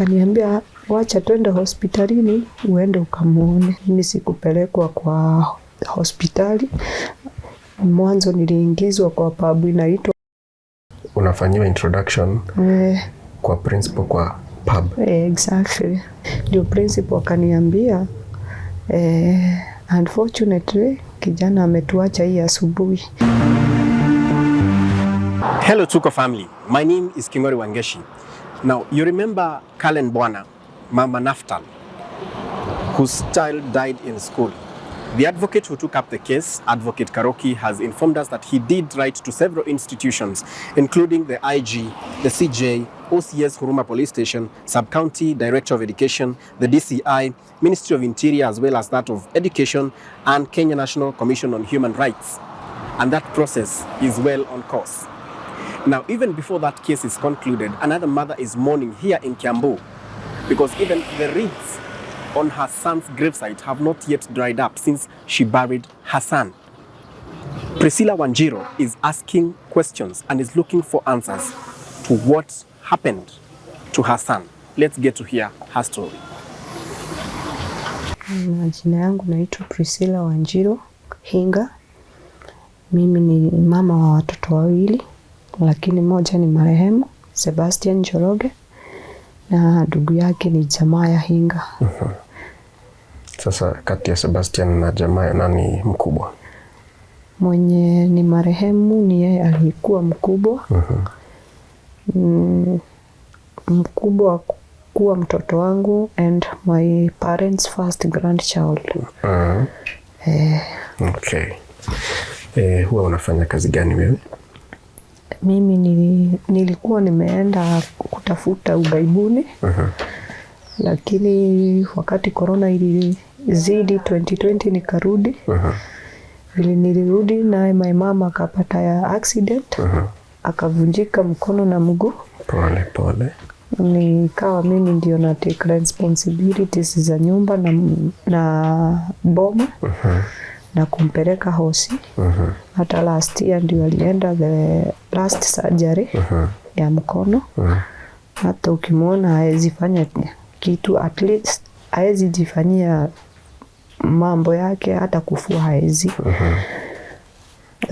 Akaniambia wacha twende hospitalini uende ukamuone. Mimi sikupelekwa kwa hospitali. Mwanzo niliingizwa kwa pub inaitwa. Unafanyiwa introduction kwa principal kwa pub. Exactly. Ndio principal akaniambia unfortunately kijana ametuacha hii asubuhi. Hello Tuko family. My name is Kingori Wangeshi. Now you remember Kalen Bwana, Mama Naftal, whose child died in school. The advocate who took up the case, Advocate Karoki, has informed us that he did write to several institutions, including the IG, the CJ, OCS Huruma Police Station, Sub-County Director of Education, the DCI, Ministry of Interior, as well as that of Education, and Kenya National Commission on Human Rights. And that process is well on course. Now, even before that case is concluded, another mother is mourning here in Kiambu, because even the wreaths on her son's gravesite have not yet dried up since she buried her son. Priscilla Wanjiru is asking questions and is looking for answers to what happened to her son. Let's get to hear her story. Jina yangu naitwa Priscilla Wanjiru Hinga. Mimi ni mama wa watoto wawili, lakini moja ni marehemu Sebastian Njoroge na ndugu yake ni jamaa ya Hinga. Sasa kati ya Sebastian na jamaa nani mkubwa? Mwenye ni marehemu ni yeye alikuwa mkubwa. Mkubwa kuwa mtoto wangu and my parents' first grandchild. Okay. Huwa unafanya kazi gani wewe? Mimi nilikuwa nimeenda kutafuta ugaibuni. Lakini wakati corona ilizidi 2020 nikarudi. Vile nilirudi na my mama akapata ya accident. Akavunjika mkono na mguu. Pole pole. Nikawa mimi ndio na take responsibilities za nyumba na boma. Na kumpeleka hosi. Hata last year ndio alienda the last surgery ya mkono. Hata ukimwona haezi fanya kitu, at least haezi jifanyia mambo yake, hata kufua haezi.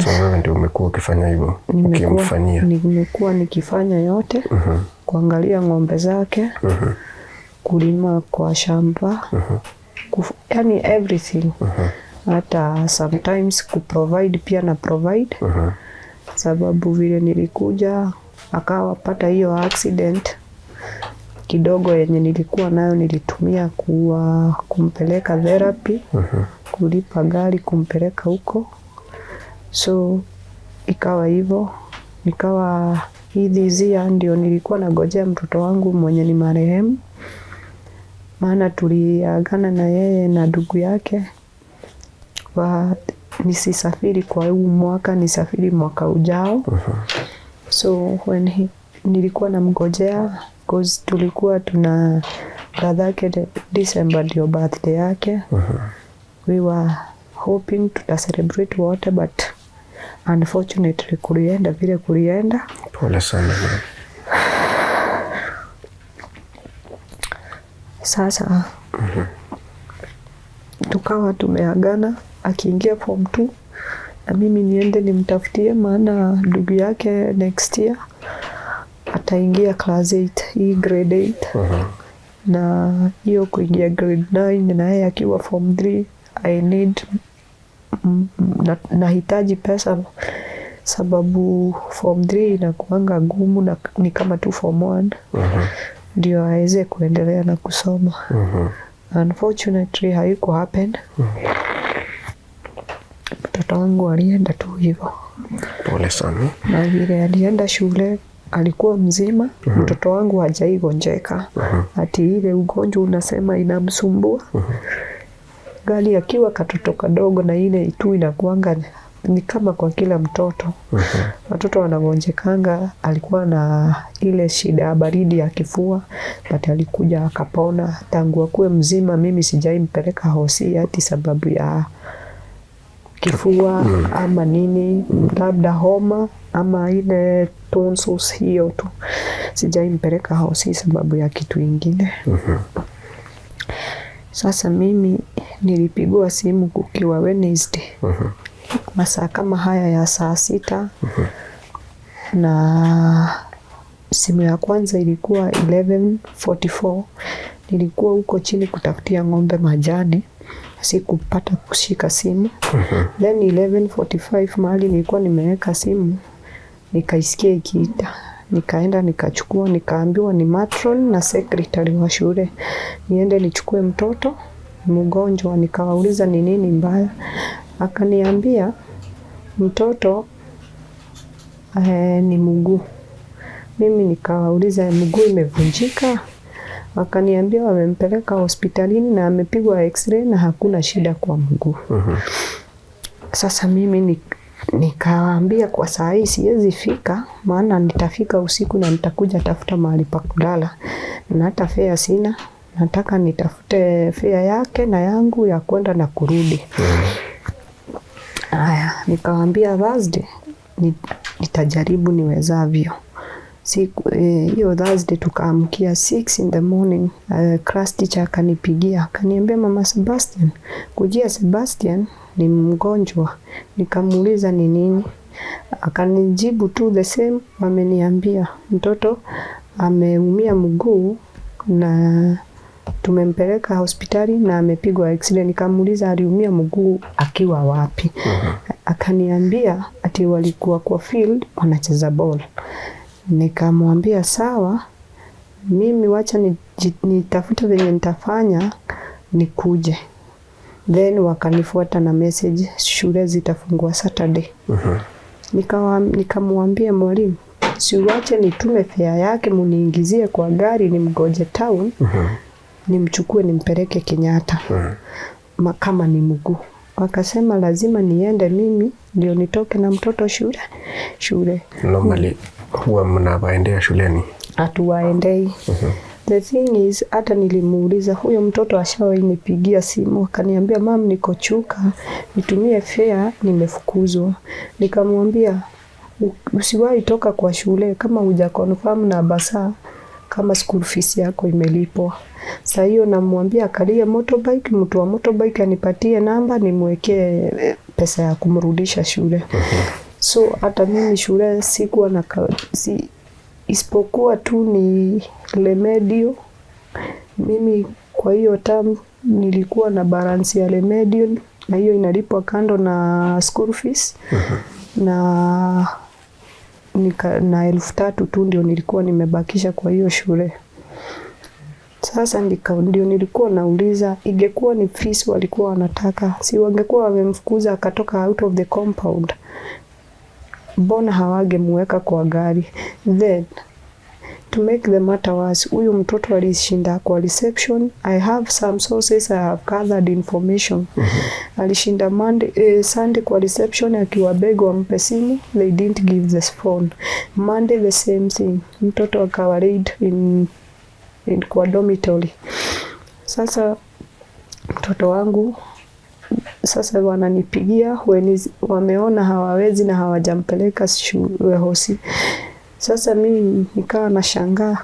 So wewe ndio umekuwa ukifanya hivyo, ukimfanyia? Nimekuwa nikifanya yote. Kuangalia ng'ombe zake, kulima kwa shamba, yani everything. Hata sometimes kuprovide pia na provide. Sababu vile nilikuja akawa pata hiyo accident kidogo yenye nilikuwa nayo nilitumia kumpeleka therapy, kulipa gari kumpeleka huko. So ikawa hivyo, nikawa hizi ndio nilikuwa nagojea mtoto wangu mwenye ni marehemu. Maana tuliagana na yeye na ndugu yake nisisafiri kwa huu mwaka, nisafiri mwaka ujao. So when nilikuwa namgojea, because tulikuwa tuna brother yake December ndio birthday yake. We were hoping to celebrate wote, but unfortunately kulienda vile kulienda. Pole sana. Sasa tukawa tumeagana, akiingia form 2 na mimi niende nimtafutie, maana ndugu yake next year ataingia class 8, hii grade 8. Na hiyo kuingia grade 9 na yeye akiwa form 3, I need nahitaji pesa, sababu form 3 inakuanga gumu na ni kama tu form 1. Ndio aweze kuendelea na kusoma. Unfortunately haiko happen. Mtoto wangu alienda tu hivyo. Pole sana. Na vile alienda shule alikuwa mzima. Mtoto wangu hajaigonjeka. Ati ile ugonjwa unasema inamsumbua. Gali akiwa katoto kadogo na ile itu inakuanga ni kama kwa kila mtoto. Watoto wanagonjekanga. Alikuwa na ile shida ya baridi ya kifua, but alikuja akapona. Tangu akuwe mzima mimi sijaimpeleka hosi hati sababu ya kifua ama nini, labda homa ama ile tonsils hiyo tu. Sijaimpeleka hosi sababu ya kitu ingine. Sasa mimi nilipigwa simu kukiwa Wednesday. Masaa kama haya ya saa 6. Na simu ya kwanza ilikuwa 11:44. Nilikuwa huko chini kutafutia ng'ombe majani. Sikupata kushika simu. Then 11:45 mahali nilikuwa nimeweka simu, nikaisikia ikiita. Nikaenda nikachukua, nikaambiwa ni matron na secretary wa shule. Niende nichukue mtoto mgonjwa. Nikawauliza ni nini mbaya. Akaniambia mtoto ni mguu. Mimi nikawauliza mguu imevunjika? Wakaniambia wamempeleka hospitalini na amepigwa x-ray na hakuna shida kwa mguu. Sasa mimi nikawaambia kwa saa hii siwezi fika, maana nitafika usiku na nitakuja tafuta mahali pa kulala. Na hata fare sina. Nataka nitafute fare yake na yangu ya kwenda na kurudi. Haya, nikawaambia Thursday nitajaribu niwezavyo. Siku hiyo Thursday tukaamkia 6 in the morning. Class teacher akanipigia, akaniambia Mama Sebastian, kujia Sebastian ni mgonjwa. Nikamuuliza ni nini? Akanijibu tu the same, ameniambia mtoto ameumia mguu na tumempeleka hospitali na amepigwa x-ray. Nikamuuliza aliumia mguu akiwa wapi? Akaniambia ati walikuwa kwa field wanacheza ball. Nikamwambia sawa, mimi wacha nitafute venye nitafanya nikuje. Then wakanifuata na message shule zitafungua Saturday. Nikamwambia mwalimu, siwache nitume fare yake muniingizie kwa gari nimgoje town. Nimchukue nimpeleke Kenyatta. Kama ni mguu. Wakasema lazima niende mimi ndio nitoke na mtoto shule. Normally huwa mnawaendea shuleni? Hatuwaendei. The thing is, hata nilimuuliza huyo mtoto ashawahi nipigia simu. Akaniambia mam, niko Chuka, nitumie fare, nimefukuzwa. Nikamwambia usiwahi toka kwa shule kama huja confirm na basa kama school fees yako imelipwa. Sasa hiyo namwambia akalie motorbike, mtu wa motorbike anipatie namba nimwekee pesa ya kumrudisha shule. So hata mimi shule sikuwa na isipokuwa tu ni remedio. Mimi kwa hiyo term nilikuwa na balance ya remedio na hiyo inalipwa kando na school fees. Na 1,300 tu ndio nilikuwa nimebakisha kwa hiyo shule. Sasa ndio nilikuwa nauliza, ingekuwa ni fees walikuwa wanataka, si wangekuwa wamemfukuza akatoka out of the compound? Mbona hawangemweka kwa gari? Then to make the matter worse, huyu mtoto alishinda kwa reception. I have some sources, I have gathered information. Alishinda Sunday kwa reception akiwabeg wampe simu, they didn't give the phone. Monday the same thing, mtoto akawa laid in kwa dormitory. Sasa mtoto wangu sasa wananipigia wameona hawawezi na hawajampeleka shule hosi. Sasa mimi nikawa nashangaa.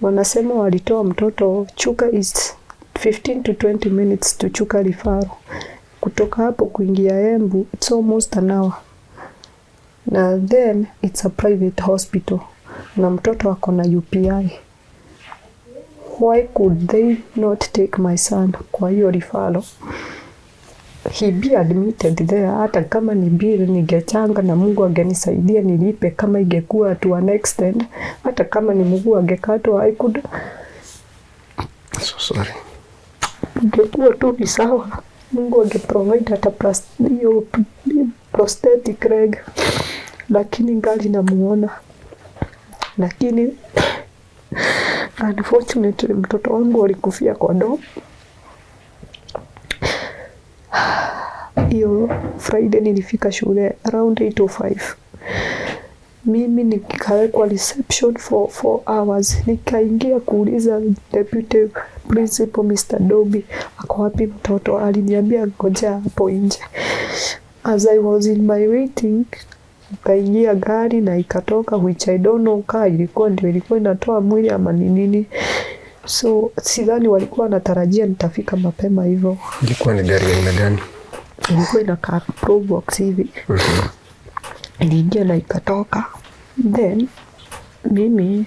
Wanasema walitoa mtoto Chuka is 15 to 20 minutes to Chuka referral. Kutoka hapo kuingia Embu it's almost an hour. Na then it's a private hospital. Na mtoto ako na UPI. Why could they not take my son kwa hiyo referral? He be admitted there. Hata kama ni bill ningechanga na Mungu angenisaidia nilipe, kama ingekuwa to an extent, hata kama ni mguu angekatwa I could. So sorry. Ingekuwa tu ni sawa. Mungu angeprovide hata prosthetic leg. Lakini ngali namuona. Lakini unfortunately mtoto wangu alikufia kwa dom. Hiyo Friday nilifika shule around 8:05. Mimi nikawekwa reception for 4 hours. Nikaingia kuuliza deputy principal Mr. Dobi ako wapi mtoto. Aliniambia ngoja hapo nje. As I was in my waiting, kaingia gari na ikatoka, which I don't know kaa ilikuwa inatoa mwili ama ni nini. So sidhani walikuwa wanatarajia nitafika mapema hivyo. Ilikuwa ni gari ya aina gani? Ilikuwa inakaa Probox hivi. Iliingia na ikatoka. Then mimi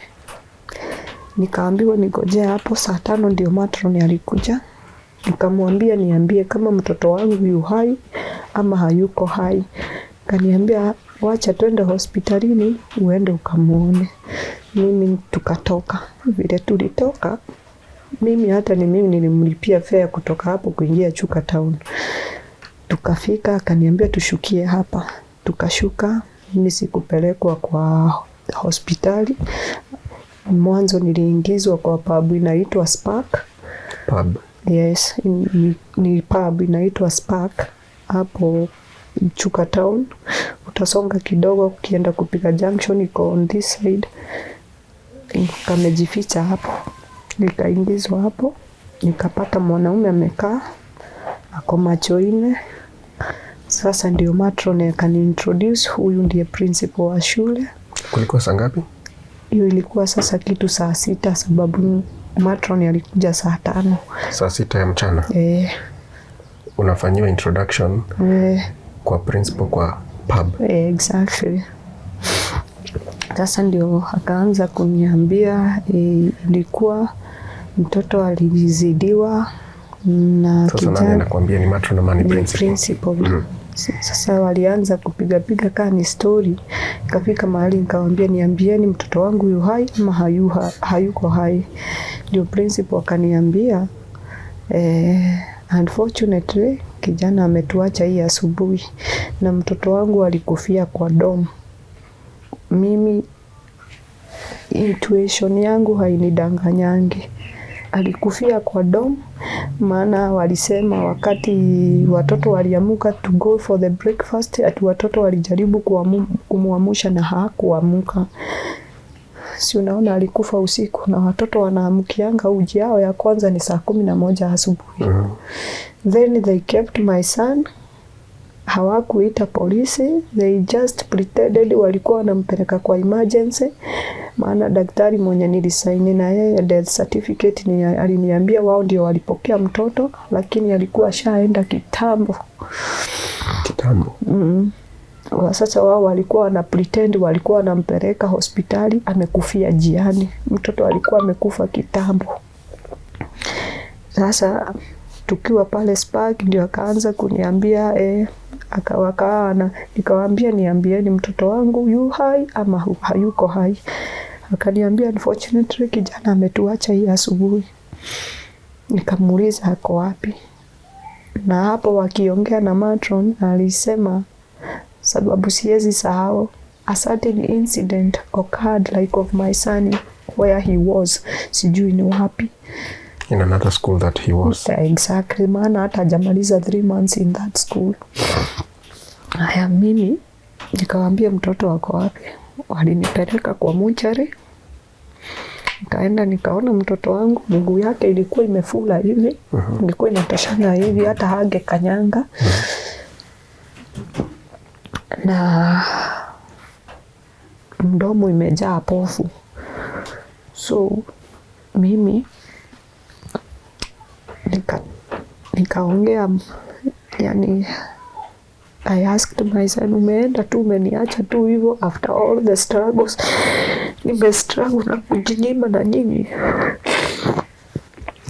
nikaambiwa nigojee hapo saa 5 ndio matron alikuja. Nikamwambia niambie kama mtoto wangu yu hai ama hayuko hai. Kaniambia wacha twende hospitalini uende ukamuone. Mimi tukatoka. Vile tulitoka, mimi nilimlipia fare kutoka hapo kuingia Tuko Town. Tukafika, akaniambia tushukie hapa. Tukashuka, mimi sikupelekwa kwa hospitali. Mwanzo niliingizwa kwa pub inaitwa Spark. Pub? Yes, ni pub inaitwa Spark hapo Tuko Town. Utasonga kidogo ukienda kupiga junction, iko on this side. Kamejificha hapo. Nikaingizwa hapo, nikapata mwanaume amekaa ako macho ine. Sasa ndio matron akani-introduce, huyu ndiye principal wa shule. Kulikuwa saa ngapi? Hiyo ilikuwa sasa kitu saa 6 sababu matron alikuja saa 5. Saa 6 ya mchana? Unafanyiwa introduction kwa principal kwa pub? Exactly. Sasa ndio akaanza kuniambia ilikuwa mtoto alizidiwa na kijana. Sasa nani anakuambia, ni matron ama ni principal? Sasa walianza kupiga kaa ni story. Ikafika mahali nikamwambia niambieni mtoto wangu yu hai ama hayuko hai. Ndio principal akaniambia unfortunately kijana ametuacha hii asubuhi na mtoto wangu alikufia kwa dom. Mimi intuition yangu hainidanganyangi. Alikufia kwa dom, maana walisema wakati watoto waliamuka to go for the breakfast, ati watoto walijaribu kumuamusha na hakuamuka. Si unaona alikufa usiku na watoto wanaamukianga uji yao ya kwanza ni saa 11 asubuhi. Then they kept my son. Hawakuita polisi, they just pretended walikuwa wanampeleka kwa emergency. Maana daktari mwenye nilisaini na yeye death certificate aliniambia wao ndio walipokea mtoto, lakini alikuwa shaenda kitambo. Sasa wao walikuwa wana pretend walikuwa wanampeleka hospitali, amekufia jiani. Mtoto alikuwa amekufa kitambo. Sasa tukiwa pale Spark ndio akaanza kuniambia akawakaana. Nikawaambia niambieni mtoto wangu yu hai ama hayuko hai. Akaniambia unfortunately kijana ametuacha hii asubuhi. Nikamuuliza ako wapi. Na hapo wakiongea na matron alisema sababu siwezi sahau, a certain incident occurred like of my son where he was, sijui ni wapi. In another school that he was. Exactly, maana hata hajamaliza 3 months in that school. Haya, mimi nikawaambia mtoto wako wapi. Walinipeleka kwa Mortuary. Nikaenda nikaona mtoto wangu, mguu yake ilikuwa imefula hivi. Ilikuwa inatoshana hivi hata hage kanyanga. Na mdomo imejaa pofu. So mimi nikaongea, yani I asked my son, umeenda tu umeniacha tu hivyo after all the struggles nimestruggle na kujinyima na nyinyi.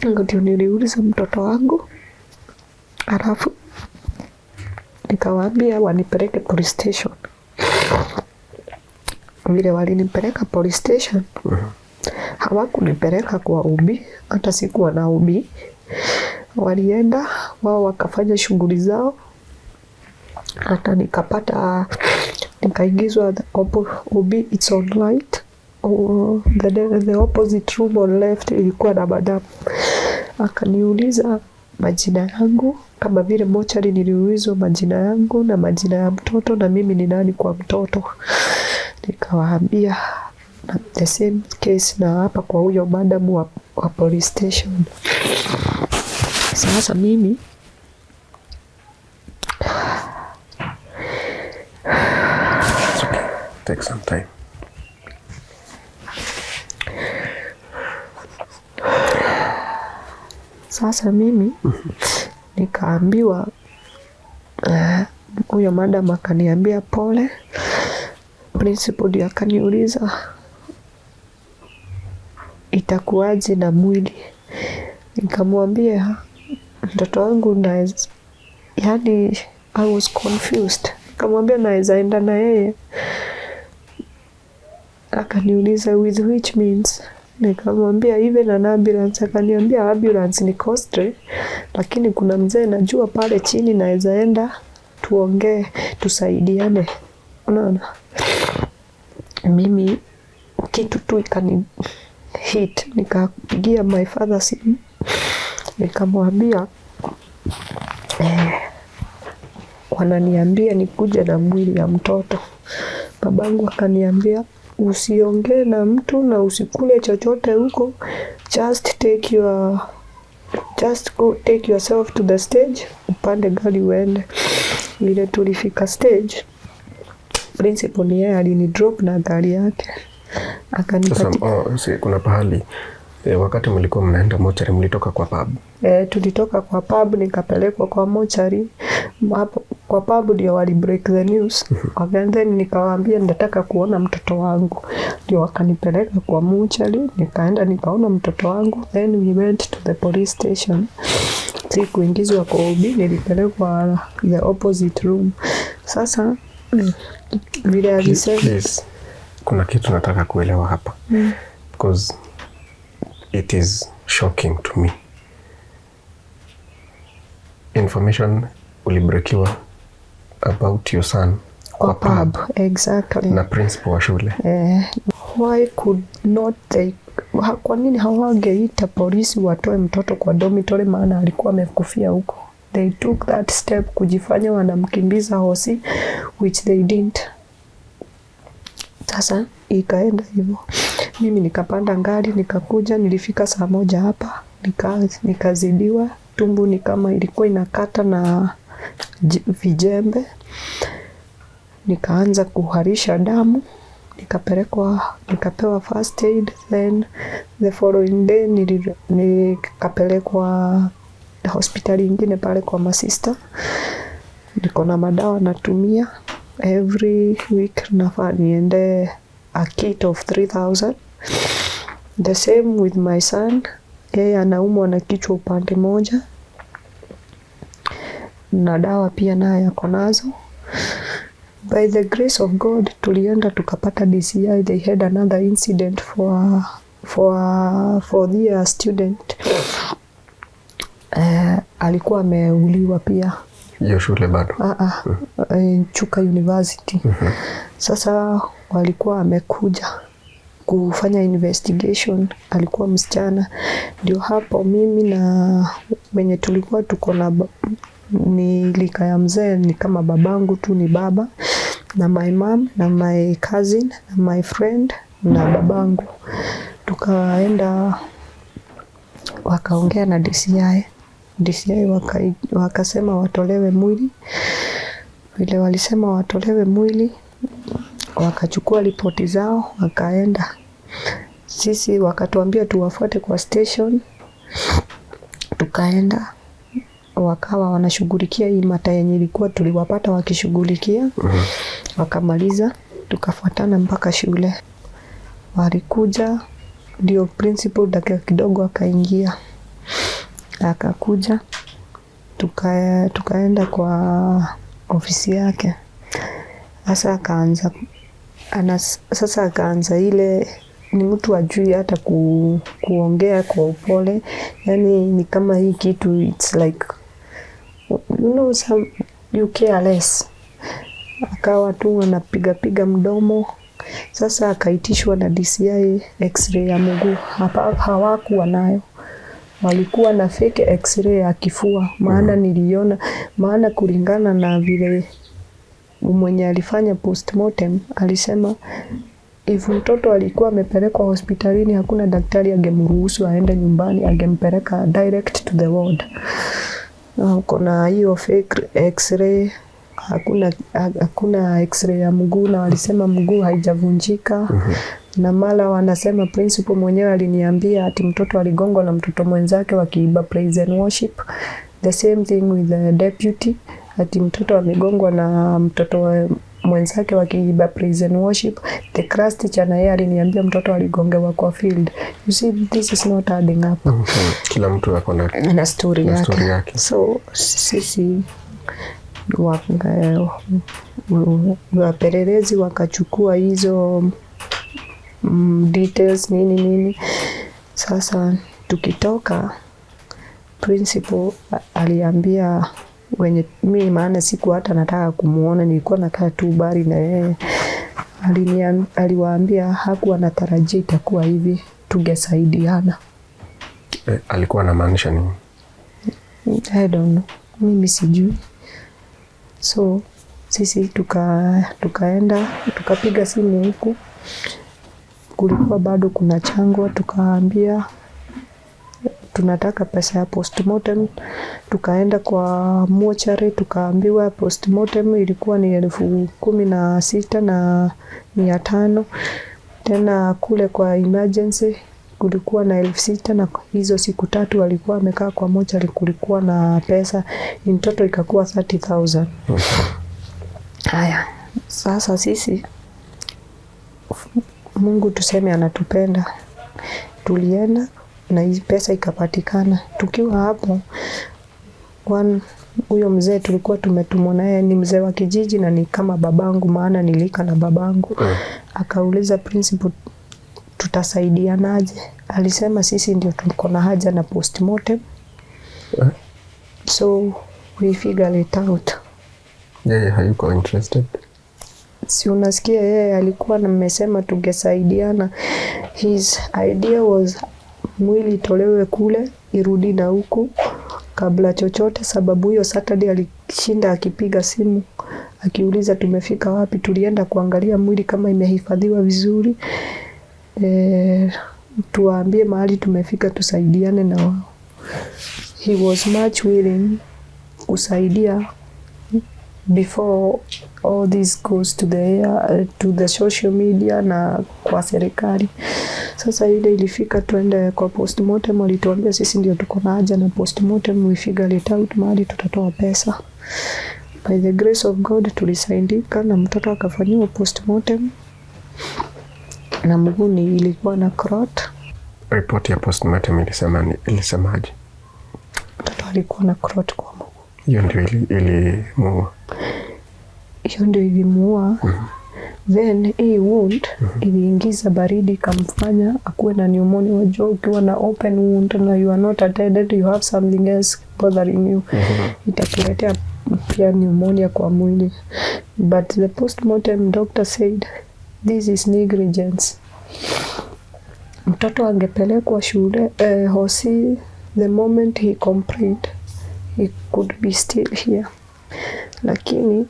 Ndio niliuliza mtoto wangu. Alafu nikawaambia wanipeleke police station. Vile walinipeleka police station, hawakunipeleka kwa ubi, hata sikuwa na ubi. Walienda wao wakafanya shughuli zao. Hata nikaingizwa ubi, it's on right. The opposite room on left ilikuwa na madam. Akaniuliza majina yangu, kama vile Mortuary niliulizwa majina yangu na majina ya mtoto na mimi ni nani kwa mtoto. Nikawaambia the same case na hapa kwa huyo madam wa police station. Sasa mimi take some time. Sasa mimi nikaambiwa, huyo madam akaniambia pole. Principal ndio akaniuliza itakuwaje na mwili. Nikamwambia mtoto wangu naweza, yani I was confused. Nikamwambia naweza enda na yeye. Akaniuliza with which means. Nikamwambia even an ambulance. Akaniambia ambulance ni costly, lakini kuna mzee najua pale chini naweza enda tuongee tusaidiane. Unaona? Mimi kitu tu ikani hit. Nikapigia my father simu. Nikamwambia wananiambia nikuje na mwili ya mtoto. Babangu akaniambia usiongee na mtu na usikule chochote huko. Just go take yourself to the stage. Upande gari uende. Vile tulifika stage, principal ni yeye alinidrop na gari yake. Akanipatia kuna pahali wakati mlikuwa mnaenda mortuary mlitoka kwa pub. Tulitoka kwa pub nikapelekwa kwa mortuary. Hapo kwa pub ndio wali break the news. And then nikawaambia nataka kuona mtoto wangu. Ndio wakanipeleka kwa mortuary, nikaenda nikaona mtoto wangu. Then we went to the police station. Sikuingizwa kwa OB, nilipelekwa the opposite room. Sasa vile alisema, kuna kitu nataka kuelewa hapa. Because it is shocking to me. Information ulibrekiwa about your son kwa pub. Exactly. Na principal wa shule. Why could not they, kwa nini hawangeita polisi watoe mtoto kwa dormitory maana alikuwa amekufia huko? They took that step kujifanya wanamkimbiza hosi, which they didn't. Sasa ikaenda hivyo. Mimi nikapanda gari nikakuja, nilifika saa 1 hapa, nikazidiwa, tumbo ni kama ilikuwa inakata na vijembe. Nikaanza kuharisha damu, nikapewa first aid. Then the following day nikapelekwa hospitali ingine pale kwa masista. Niko na madawa natumia. Every week nafaa niende a kit of 3,000. The same with my son. Yeye anaumwa na kichwa upande moja. Na dawa pia naye yako nazo. By the grace of God tulienda tukapata DCI. They had another incident for their student. Alikuwa ameuliwa pia. Hiyo shule bado? Tuko University. Sasa walikuwa amekuja kufanya investigation. Alikuwa msichana. Ndio hapo mimi na wenye tulikuwa tuko na ni lika ya mzee, ni kama babangu tu, ni baba na my mom na my cousin na my friend na babangu. Tukaenda wakaongea na DCI. DCI wakasema watolewe mwili. Vile walisema watolewe mwili, wakachukua ripoti zao wakaenda. Sisi wakatuambia tuwafuate kwa station. Tukaenda, wakawa wanashughulikia hii mata yenye ilikuwa tuliwapata wakishughulikia. Wakamaliza, tukafuatana mpaka shule. Walikuja, ndio principal dakika kidogo akaingia. Akakuja, tukaenda kwa ofisi yake. Sasa akaanza ile, ni mtu ajui hata kuongea kwa upole. Yani ni kama hii kitu, it's like, you care less. Akawa tu anapiga mdomo. Sasa akaitishwa na DCI x-ray ya mguu. Hawakuwa nayo. Walikuwa na fake x-ray ya kifua. Maana niliona, maana kulingana na vile mwenye alifanya postmortem alisema if mtoto alikuwa amepelekwa hospitalini hakuna daktari angemruhusu aende nyumbani, angempeleka direct to the ward. Kuna hiyo fake x-ray hakuna x-ray ya mguu, na walisema mguu haijavunjika. Na mara wanasema principal mwenyewe aliniambia ati mtoto aligongwa na mtoto mwenzake wakiiba praise and worship. The same thing with the deputy, ati mtoto amegongwa na mtoto mwenzake wakiiba praise and worship. The class teacher na yeye aliniambia mtoto aligongewa kwa field. You see, this is not adding up. Kila mtu ako na story yake. So sisi wapelelezi wakachukua hizo details nini. Sasa tukitoka, principal aliambia wenye mimi, maana siku hata nataka kumuona, nilikuwa nakaa tu bari na yeye. Aliwaambia hakuwa anatarajia itakuwa hivi, tungesaidiana. Alikuwa anamaanisha nini? I don't know, mimi sijui. So sisi tukaenda tukapiga simu huku, kulikuwa bado kuna chango, tukaambia tunataka pesa ya postmortem. Tukaenda kwa Mortuary, tukaambiwa postmortem ilikuwa ni 16,500. Tena kule kwa emergency kulikuwa na 6,000, na hizo siku 3 walikuwa wamekaa kwa Mortuary, kulikuwa na pesa in total ikakuwa 30,000. Haya, sasa sisi, Mungu tuseme anatupenda, tulienda na hii pesa ikapatikana. Tukiwa hapo, huyo mzee tulikuwa tumetumwa naye, ni mzee wa kijiji na ni kama babangu, maana nilika na babangu. Akauliza principal, tutasaidianaje? Alisema sisi ndio tuko na haja na postmortem. So we figure it out. Yeye hayuko interested. Si unasikia, yeye alikuwa amesema tungesaidiana. His idea was mwili itolewe kule irudi na huku kabla chochote, sababu hiyo Saturday alishinda akipiga simu akiuliza tumefika wapi. Tulienda kuangalia mwili kama imehifadhiwa vizuri, tuwaambie mahali tumefika, tusaidiane na wao. He was much willing kusaidia before all this goes to the social media na kwa serikali. Sasa ile ilifika tuende kwa postmortem, walituambia sisi ndio tuko na haja na postmortem, we figure it out mahali tutatoa pesa. By the grace of God tulisaidika na mtoto akafanyiwa postmortem, na mguu ilikuwa na clot. Report ya postmortem ilisemaje? Mtoto alikuwa na clot kwa mguu. Hiyo ndio ilimuua. Hiyo ndio ilimuua. Then hii wound iliingiza baridi, kamfanya akuwe na pneumonia. Wajua ukiwa na open wound na you are not attended, you have something else bothering you, itakuletea pia pneumonia kwa mwili. But the postmortem doctor said this is negligence. Mtoto angepelekwa shule hosi, the moment he complained he could be still here, lakini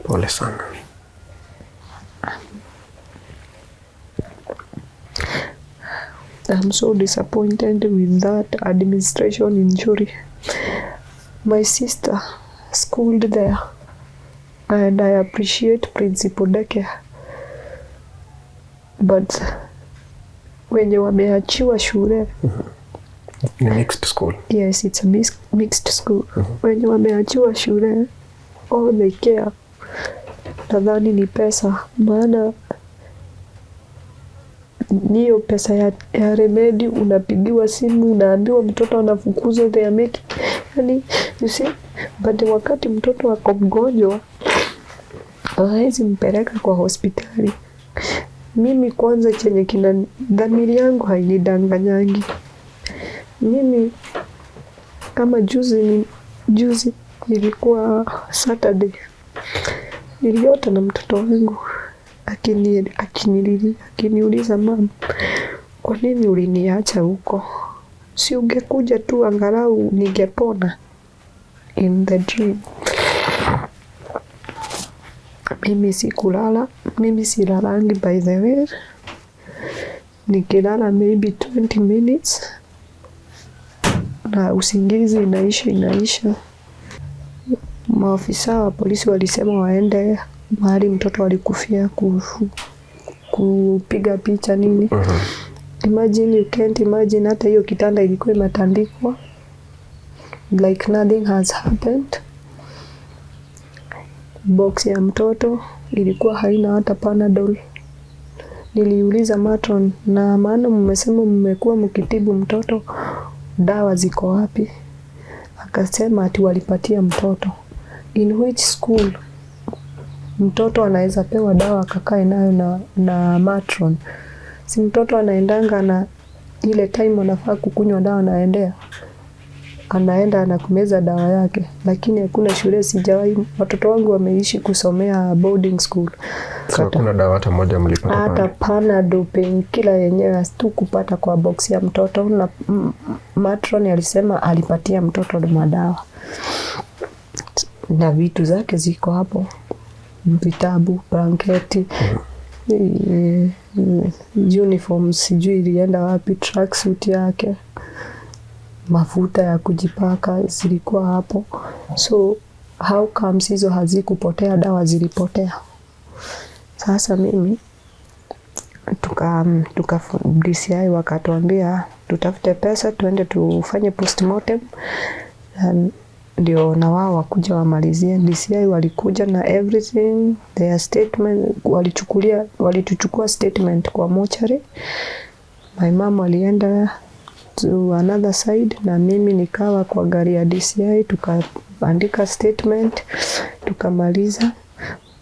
pole sana. I'm so disappointed with that administration injury. My sister schooled there and I appreciate Principal Deke, but wenye wameachiwa shule, ni mixed school. Yes, it's a mixed school. Wenye wameachiwa shule, all they care, nadhani ni pesa. Maana niyo pesa ya remedi, unapigiwa simu, unaambiwa mtoto anafukuzwa, they are making, yani, you see. But wakati mtoto wako mgonjwa, hawezi mpeleka kwa hospitali. Mimi kwanza chenye kina dhamiri yangu hainidanganyangi. Mimi kama juzi ilikuwa Saturday, niliota na mtoto wangu akiniuliza, mama, kwa nini uliniacha huko? Si ungekuja tu angalau ningepona. In the dream, mimi sikulala, mimi silalangi by the way. nikilala maybe 20 minutes na usingizi inaisha. Maafisa wa polisi walisema waende mahali mtoto alikufia kupiga picha nini. Imagine, you can't imagine, hata hiyo kitanda ilikuwa imetandikwa like nothing has happened. Box ya mtoto ilikuwa haina hata Panadol. Niliuliza matron, na maana mmesema mmekuwa mkitibu mtoto, dawa ziko wapi? Akasema ati walipatia mtoto. In which school mtoto anaweza pewa dawa akakae nayo na matron? Si mtoto anaendanga na ile time anafaa kukunywa dawa anaenda anakumeza dawa yake. Lakini hakuna shule, sijawahi, watoto wangu wameishi kusomea boarding school. So kuna dawa hata moja mlipata pale? Hata Panadol kila yenyewe tu kupata kwa box ya mtoto, na matron alisema alipatia mtoto madawa. Na vitu zake ziko hapo, vitabu, blanketi, uniform sijui ilienda wapi, tracksuit yake, mafuta ya kujipaka zilikuwa hapo. So how comes hizo hazikupotea, dawa zilipotea? Sasa mimi tuka DCI wakatuambia tutafute pesa tuende tufanye postmortem, ndio na wao wakuja wamalizie. DCI walikuja na everything, their statement, walituchukua statement kwa mortuary. My mom alienda to another side na mimi nikawa kwa gari ya DCI, tukaandika statement tukamaliza.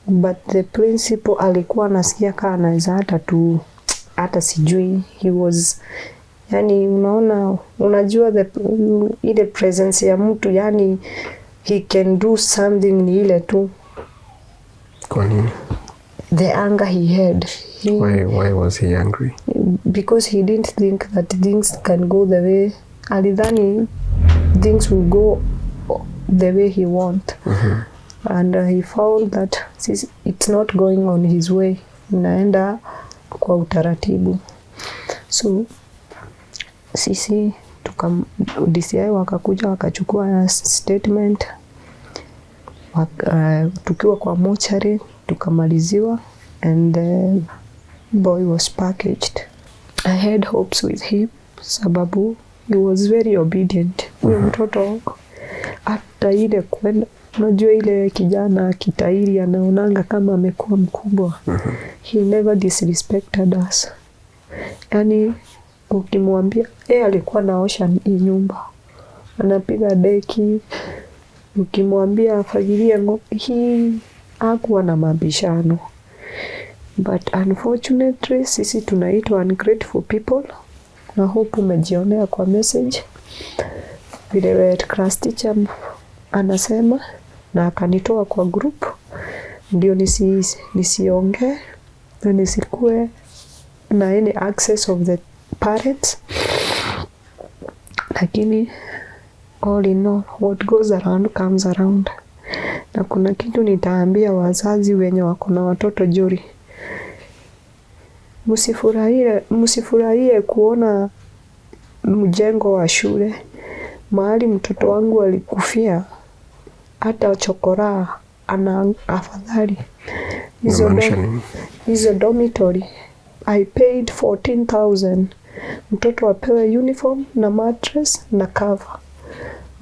But the principal alikuwa nasikia kama anaweza hata sijui, he was, yani unajua ile presence ya mtu, yani he can do something, ni ile tu. Kwa nini? The anger he had. Why was he angry? Because he didn't think that things can go the way, alidhani things will go the way he want. And he found that it's not going on his way, inaenda kwa utaratibu. So sisi DCI wakakuja wakachukua statement, tukiwa kwa mortuary tukamaliziwa, and the boy was packaged. I had hopes with him sababu he was very obedient. Huyo mtoto hata ile kwenda, unajua ile kijana kitairi anaonanga kama amekuwa mkubwa. He never disrespected us. Yani ukimwambia alikuwa naosha hii nyumba, anapiga deki, ukimwambia afagilie hii, hakuwa na mabishano. But unfortunately sisi tunaitwa ungrateful people. Na hope umejionea kwa message vile class teacher anasema, na akanitoa kwa group ndio nisiongee na nisikue na any access of the parents. Lakini all in all, what goes around comes around. Na kuna kitu nitaambia wazazi wenye wako na watoto jori, msifurahie kuona mjengo wa shule mahali mtoto wangu alikufia, hata chokora ana afadhali. Hizo dormitory I paid 14,000. Mtoto apewe uniform na mattress na cover.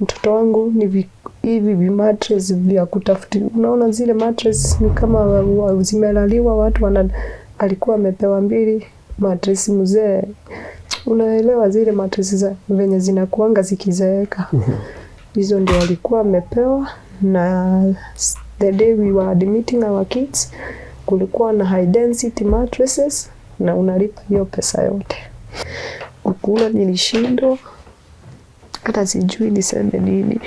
Mtoto wangu ni hivi mattress vya kutafuti. Unaona zile mattress ni kama zimelaliwa watu alikuwa amepewa 2 mattress mzee. Unaelewa zile mattress za venye zinakuanga zikizeeka. Hizo ndio alikuwa amepewa, na the day we were admitting our kids kulikuwa na high density mattresses na unalipa hiyo pesa yote. Kukula nilishindwa, hata sijui niseme nini.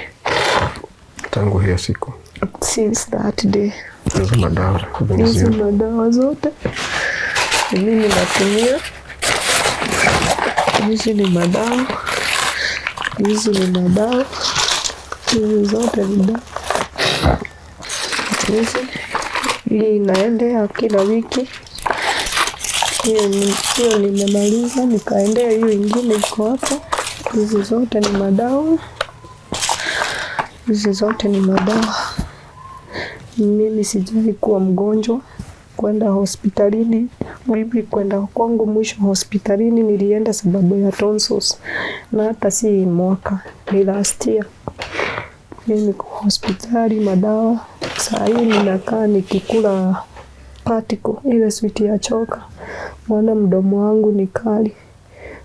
Tangu hiyo siku, since that day, hizo madawa zote mimi natumia. Hizi ni madawa hizi zote ni dawa. Hii inaendea kila wiki. Hiyo nimemaliza, nikaendea hiyo ingine iko hapo. Hizi zote ni madawa. Mimi sijai kuwa mgonjwa kwenda hospitalini. Mimi kwenda kwangu mwisho hospitalini nilienda sababu ya tonsils, na hata si mwaka, ni last year. Mimi kwa hospitali madawa. Saa hii ninakaa nikikula patiko ile sweet ya choka, maana mdomo wangu ni kali.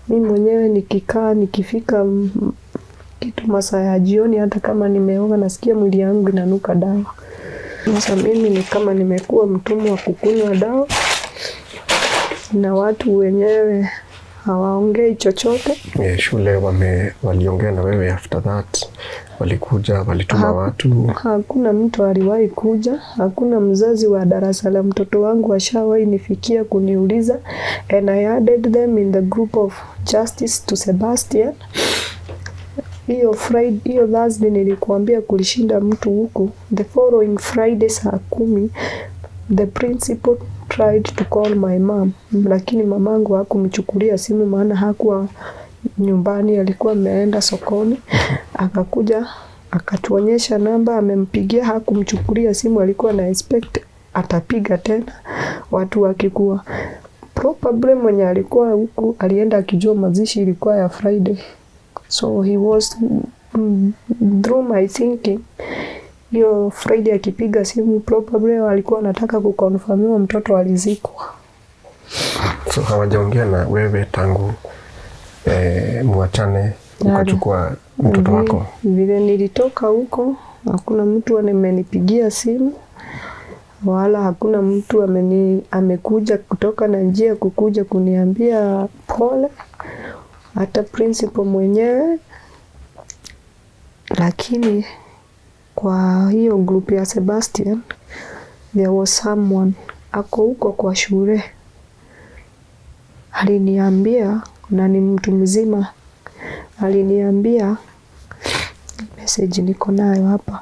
Mimi mwenyewe nikikaa nikifika kitu masaa ya jioni, hata kama nimeoga nasikia mwili yangu inanuka dawa. Sasa mimi ni kama nimekuwa mtumwa wa kukunywa dawa, na watu wenyewe hawaongei chochote. Shule waliongea na wewe after that? Walikuja, walituma watu? Hakuna mtu aliwahi kuja. Hakuna mzazi wa darasa la mtoto wangu ashawahi nifikia kuniuliza. And I added them in the group of justice to Sebastian. Hiyo Thursday nilikuambia kulishinda mtu huku. The following Friday saa 10, the principal tried to call my mom, lakini mamangu hakumchukulia simu, maana hakuwa nyumbani, alikuwa ameenda sokoni. Akakuja akatuonyesha namba, amempigia, hakumchukulia simu, alikuwa na expect atapiga tena. Watu wakikuwa probably mwenye alikuwa huku alienda akijua mazishi ilikuwa ya Friday, so he was through my thinking. Hiyo Friday akipiga simu probably walikuwa wanataka kukonfirmiwa mtoto alizikwa. So hawajaongea na wewe tangu muachane ukachukua mtoto wako? Vile nilitoka huko hakuna mtu amenipigia simu, wala hakuna mtu amekuja kutoka na njia kukuja kuniambia pole, hata principal mwenyewe. Lakini kwa hiyo group ya Sebastian, there was someone ako huko kwa shule aliniambia, na ni mtu mzima, aliniambia, message niko nayo hapa,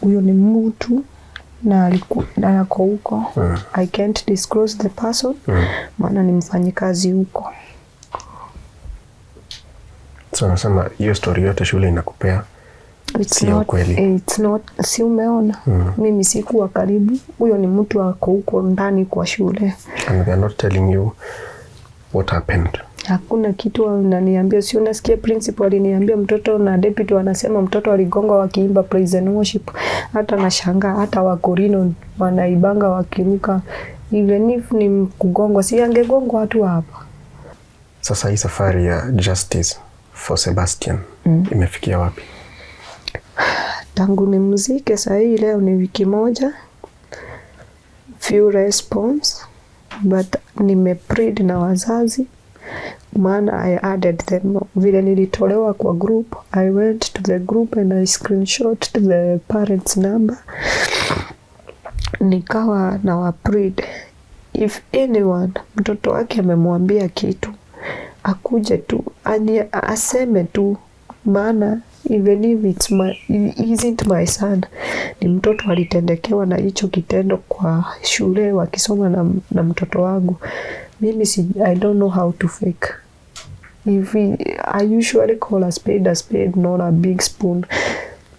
huyo ni mtu na alikuwa ako huko. I can't disclose the person, maana ni mfanyikazi huko. So nasema hiyo story yote shule inakupea sio kweli? It's not, si umeona? Mimi sikuwa karibu. Huyo ni mtu ako huko ndani kwa shule. And they are not telling you what happened? Hakuna kitu wananiambia. Si unasikia principal aliniambia mtoto na deputy wanasema mtoto aligongwa wakiimba praise and worship. Hata nashangaa, hata wakorino wanaibanga wakiruka. Even if ni kugongwa, si angegongwa watu hapa. Sasa hii safari ya justice for Sebastian imefikia wapi? Tangu ni muzike saa hii leo ni wiki moja. Few response, but nimeplead na wazazi, maana I added them. Vile nilitolewa kwa group, I went to the group and I screenshot the parents number. Nikawa na waplead, if anyone mtoto wake amemwambia kitu, akuje tu aseme tu, maana even if isn't my son, ni mtoto alitendekewa na hicho kitendo kwa shule wakisoma na mtoto wangu. Mimi I don't know how to fake. I usually call a spade, not a big spoon.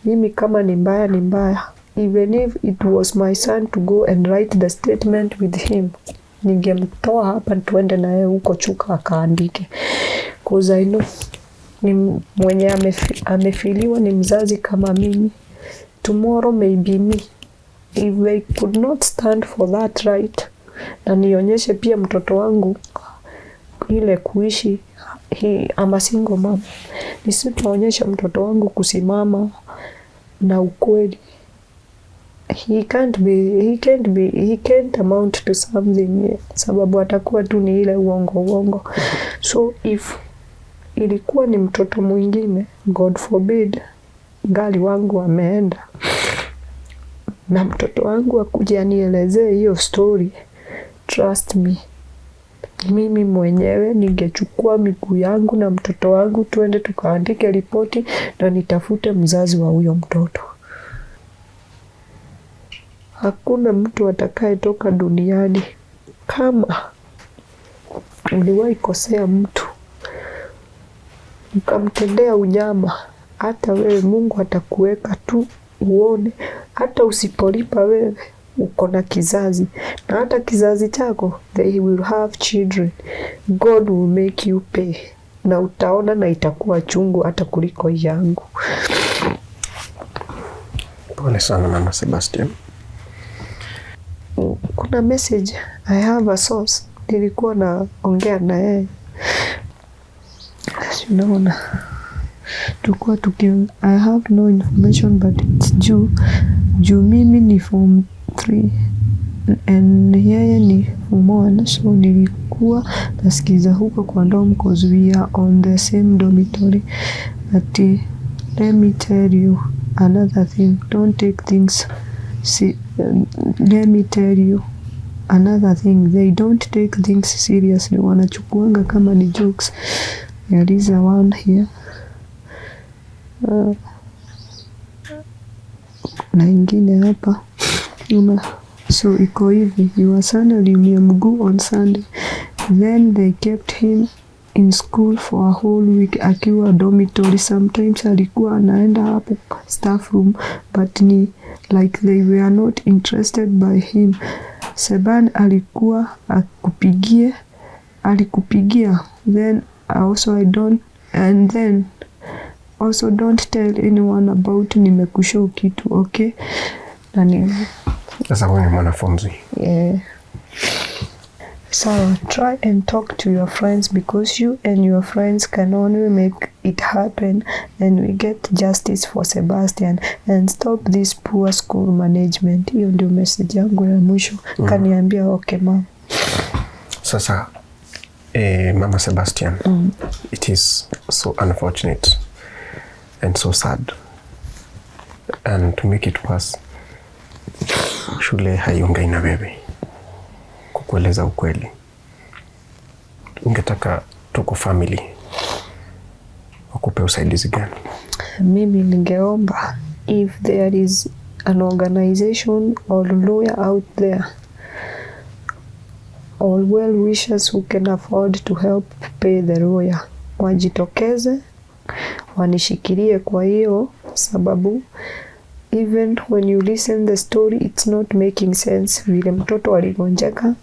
Mimi kama ni mbaya ni mbaya. Even if it was my son to go and write the statement with him, ningemtoa hapa tuende naye huko Chuka akaandike. Because I know ni mwenye amefiliwa ni mzazi kama mimi. Tomorrow may be me. If I could not stand for that right, na nionyeshe pia mtoto wangu ile kuishi, I'm a single mom. Nisipoonyesha mtoto wangu kusimama na ukweli, he can't amount to something, sababu atakuwa tu ni ile uongo. So if ilikuwa ni mtoto mwingine, God forbid, gali wangu ameenda na mtoto wangu akuja nielezee hiyo story, trust me, mimi mwenyewe ningechukua miguu yangu na mtoto wangu tuende tukaandike ripoti na nitafute mzazi wa huyo mtoto. Hakuna mtu atakaye toka duniani kama uliwahi kosea mtu ukamtendea unyama, hata wewe Mungu atakuweka tu uone, hata usipolipa wewe uko na kizazi, na hata kizazi chako, they will have children. God will make you pay, na utaona, na itakuwa chungu hata kuliko yangu. Pole sana Mama Sebastian. Kuna message, I have a source, nilikuwa naongea na yeye, unaona, tukua I have no information but it's juu mimi ni form 3 and yeye ni form 1, so nilikuwa nasikiza huko kwa dorm cause we are on the same dormitory. But let me tell you another thing, don't take things let me tell you another thing, they don't take things seriously, wanachukuanga kama ni jokes. There is a one here na ingine hapa so iko hivi, your son aliumia mguu on Sunday, then they kept him in school for a whole week akiwa dormitory. Sometimes alikuwa anaenda hapo staff room, but ni like they were not interested by him. Seban alikuwa alikupigia, then also don't tell anyone about nimekushow kitu, okay? Sasa wewe ni mwanafunzi. Yeah. So try and talk to your friends, because you and your friends can only make it happen, and we get justice for Sebastian and stop this poor school management. Hiyo ndio message yangu ya mwisho. Kaniambia okay mama. Sasa Mama Sebastian, it is so unfortunate and so sad, and to make it worse, shule haiongei na wewe. Kukueleza ukweli, ungetaka Tuko family wakupe usaidizi gani? Mimi ningeomba, if there is an organization or lawyer out there or well wishers who can afford to help pay the lawyer, wajitokeze wanishikilie. Kwa hiyo sababu even when you listen the story, it's not making sense. Vile mtoto aligonjeka,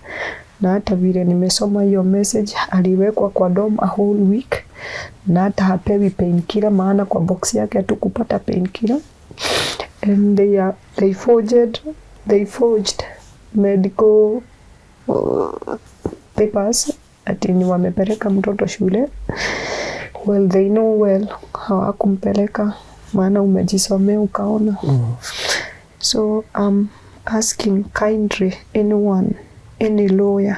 na hata vile nimesoma hiyo message, aliwekwa kwa dorm a whole week, na hata hapewi painkiller, maana kwa box yake hatukupata painkiller. And they forged medical papers ati ni wamepeleka mtoto shule. Well, they know well hawakumpeleka, maana umejisomea ukaona. So I'm asking kindly anyone, any lawyer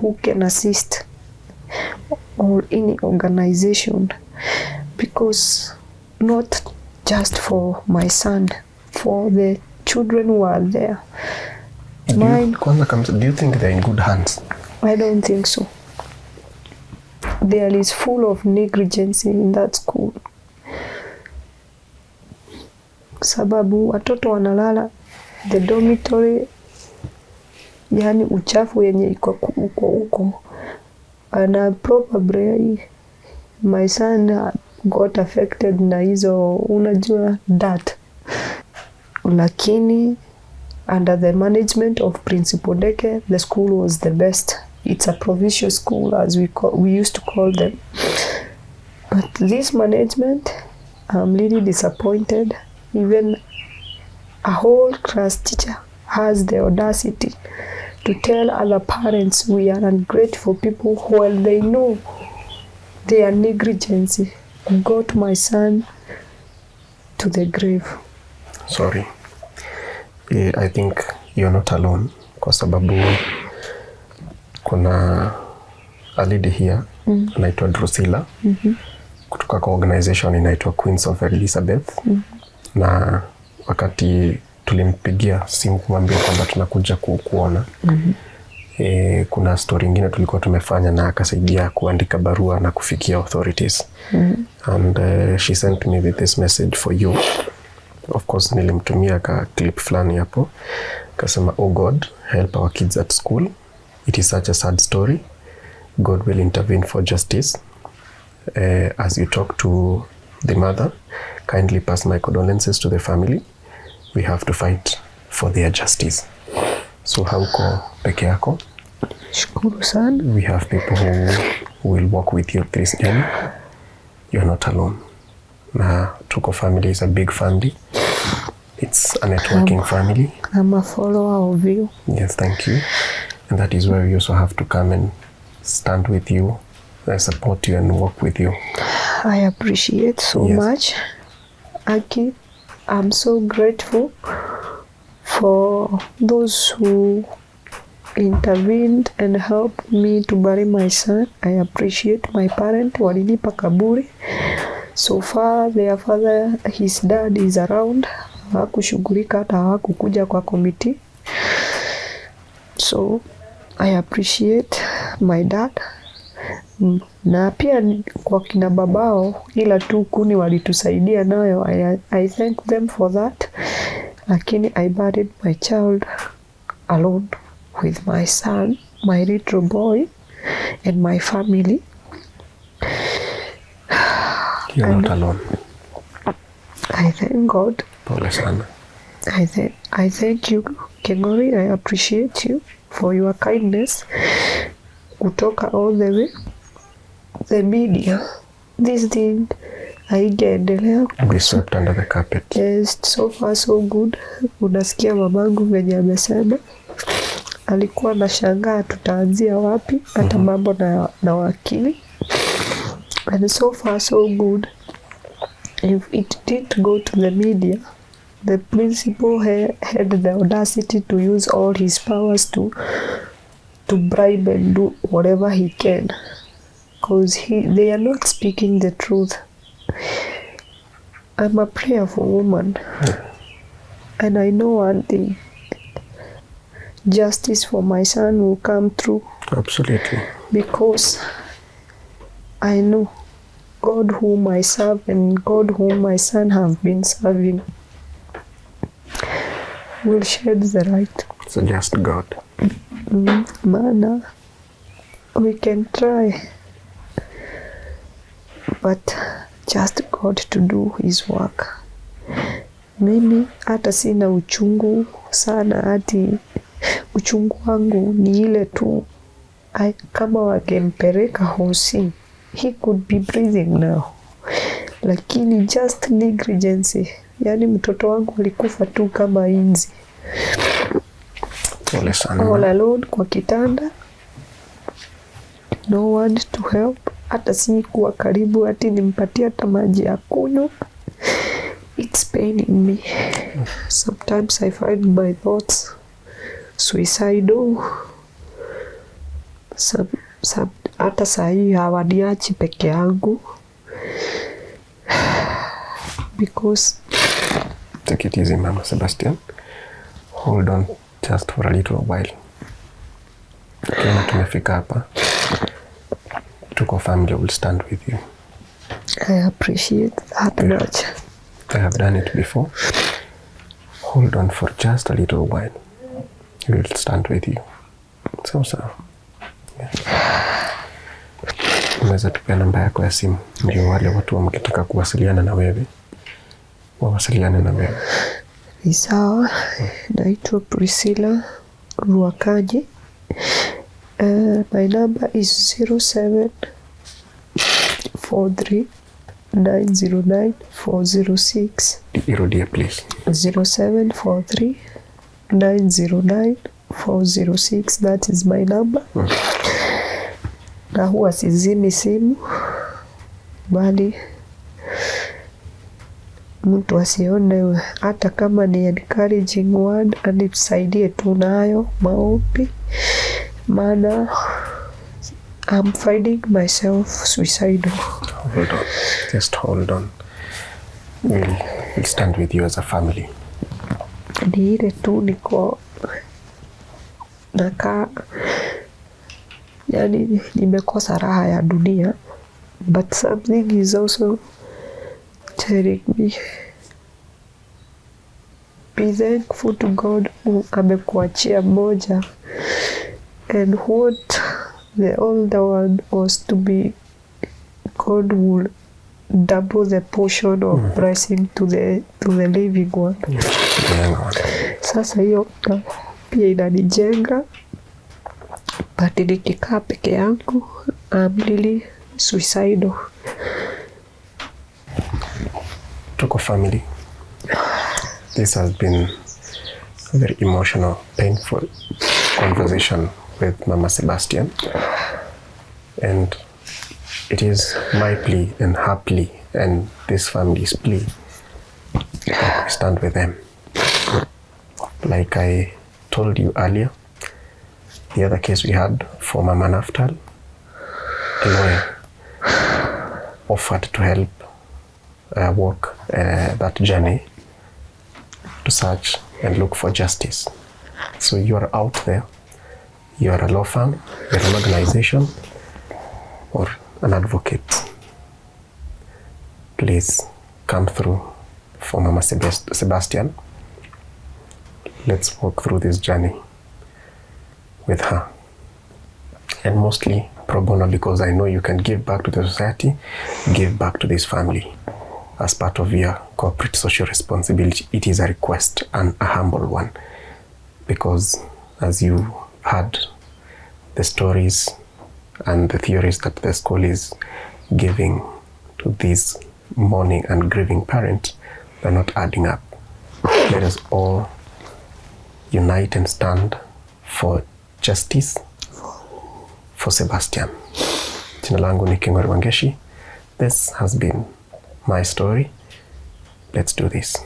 who can assist, or any organization, because not just for my son, for the children who are there. Do you think they're in good hands? I don't think so. There is full of negligence in that school. Sababu watoto wanalala the dormitory, yani uchafu yenye iko huko, and probably my son got affected na hizo, unajua, that. Lakini under the management of Principal Deke, the school was the best. It's a provincial school, as we used to call them. But this management, I'm really disappointed. Even a whole class teacher has the audacity to tell other parents we are ungrateful people, while they know their negligence got my son to the grave. Sorry. I think you're not alone, kwa sababu kuna a lady here anaitwa Priscilla kutoka kwa organization inaitwa Queens of Elizabeth. Na wakati tulimpigia simu kumwambia kwamba tunakuja kukuona, kuna story nyingine tulikuwa tumefanya, na akasaidia kuandika barua na kufikia authorities. And she sent me with this message for you. Of course nilimtumia ka clip fulani hapo, kasema, oh God, help our kids at school. It is such a sad story. God will intervene for justice. As you talk to the mother, kindly pass my condolences to the family. We have to fight for their justice. So hauko peke yako? Shukuru sana. We have people who will walk with you through this journey. You're not alone. Na Tuko family is a big family. It's a networking family. I'm a follower of you. Yes, thank you. And that is where we also have to come and stand with you, support you and work with you. I appreciate so much. Aki, I'm so grateful for those who intervened and helped me to bury my son. I appreciate my parent, walinipa kaburi. So far, their father, his dad is around. Hawakushughulika hata hawakukuja kwa committee. So, I appreciate my dad. Na pia kwa kina babao, ila tu kuni walitusaidia nayo. I thank them for that. Lakini I buried my child alone with my son, my little boy, and my family. You're not alone. I thank God. Pole sana. I thank you, Kengori. I appreciate you for your kindness. Kutoka all the way. The media. This thing, haijaendelea. We swept under the carpet. Yes, so far so good. Unasikia mamangu venye amesema. Alikuwa anashangaa tutaanzia wapi. Hata mambo na wakili. And so far so good. If it did go to the media, the principal had the audacity to use all his powers to bribe and do whatever he can. Because they are not speaking the truth. I'm a prayerful woman. And I know one thing. Justice for my son will come through. Absolutely. Because I know God whom I serve and God whom my son have been serving will shed the right. So just God. Mana, we can try, but just God to do his work. Mimi hata sina uchungu sana, hati uchungu wangu ni ile tu kama wakempeleka hosi, he could be breathing now. Lakini just negligence, yani mtoto wangu alikufa tu kama inzi. Pole sana. All alone kwa kitanda. No one to help. Hata si kuwa karibu hati nimpatia hata maji ya kunywa. It's paining me. Sometimes I find my thoughts suicidal. Hata sahi hawaniachi peke yangu. Because take it easy, Mama Sebastian. Hold on just for a little while. Kama tumefika hapa, Tuko family will stand with you. I appreciate that much. I have done it before. Hold on for just a little while. We will stand with you. So. Unaweza tupia namba yako ya simu ndio wale watu wamkitaka kuwasiliana na wewe wawasiliane na wewe. Ni sawa. Naitwa Priscilla Wanjiru. My number is 0743909406. Irudie please. 0743909406. That is my number. Na huwa sizimi simu, bali mtu asione hata kama ni encouraging word anisaidie tu nayo maombi. Maana I'm finding myself suicidal. Hold on. Just hold on. We'll stand with you as a family. Ni ile tu niko nakaa, yani nimekosa raha ya dunia, but something is also telling me be thankful to God who amekuachia moja And what the older one was to be, God would double the portion of blessing to the living one. Sasa hiyo pia inanijenga, but nikikaa peke yangu I'm really suicidal. Tuko family, this has been a very emotional, painful conversation with Mama Sebastian, and it is my plea and her plea and this family's plea that we stand with them. Like I told you earlier, the other case we had for Mama Naftal, a lawyer offered to help walk that journey to search and look for justice. So you are out there, you are a law firm, you are an organization, or an advocate. Please come through for Mama Sebastian. Let's walk through this journey with her. And mostly pro bono, because I know you can give back to the society, give back to this family. As part of your corporate social responsibility, it is a request and a humble one. Because as you heard the stories and the theories that the school is giving to this mourning and grieving parent, they're not adding up. Let us all unite and stand for justice for Sebastian. Jina langu ni Yvonne Wanjiru. This has been my story. Let's do this.